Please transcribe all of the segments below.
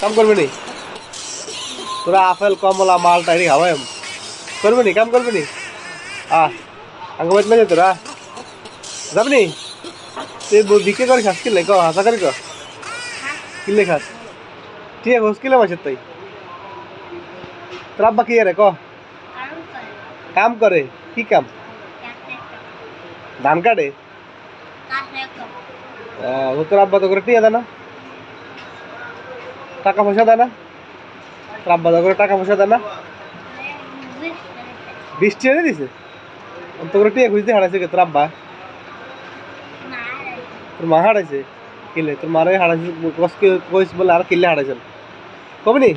কাম করবে নি তোরা আপেল কমলা মালটা এটি খাওয়াই করবে নি কাম করবে নি আঙ্গ বাইত না তোরা যাবি নি তুই বিক্রি করে খাস কিনলে ক হাসা করি ক কিনলে খাস ঠিক আছে হোস কিলে মাসের তাই তোর আব্বা কি রে ক কাম করে কি কাম ধান কাটে তোর আব্বা তো করে টিয়া দেয় না টাকা পয়সা দেয় না তোর আব্বা তো করে টাকা পয়সা দেয় না 20 টাকা দিছে তো করে টিয়া খুঁজতে হারাইছে কে তোর আব্বা তোর মা হারাইছে কিলে তোর মারে হারাইছে কইস বলে আর কিলে হারাইছেন কবে নি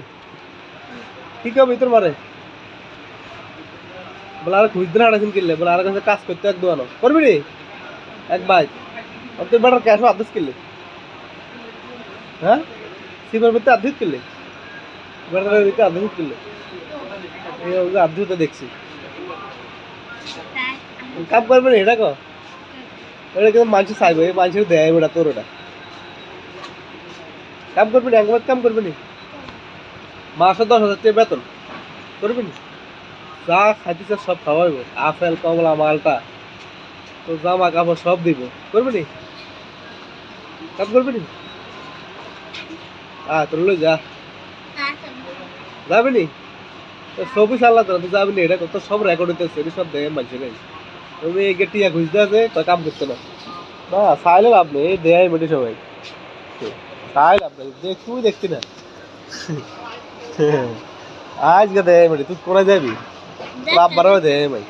কি কবি তোর মারে বলে আর খুঁজতে হারাইছেন কিলে বলে আর কাছে কাজ করতে এক দোয়ানো করবি নি এক বাইক তুই বেটার ক্যাশ আদেশ কিনলে হ্যাঁ সিমের মধ্যে আধুত কিনলে বেটার দিতে আধুত কিনলে এই আধুত দেখছি কাম করবে না এটা কো এটা কিন্তু মানুষ চাইবে এই মানুষের দেয় ওটা তোর ওটা কাম করবি না একবার কাম করবি না মাসে 10,000 টাকা বেতন করবি না যা খাইতেছে সব খাওয়াইব আপেল কমলা মালটা তো জামা কাপড় সব দিব করবি নি কাম করবি নি তোর লই যা যাবি নি সবই সাল্লা তোরা তো যাবি নি এটা কত সব রেকর্ড হইতেছে এটা সব দেখে মানছে নেই তুমি এই গেটিয়া খুঁজতে আছে কাম করতে না না চাইলে লাভ নেই এই দেয় মেটে সবাই চাই লাভ নেই দেখ তুই দেখছি না আজকে দেয় মেটে তুই কোথায় যাবি লাভ বাড়াবে দেয় ভাই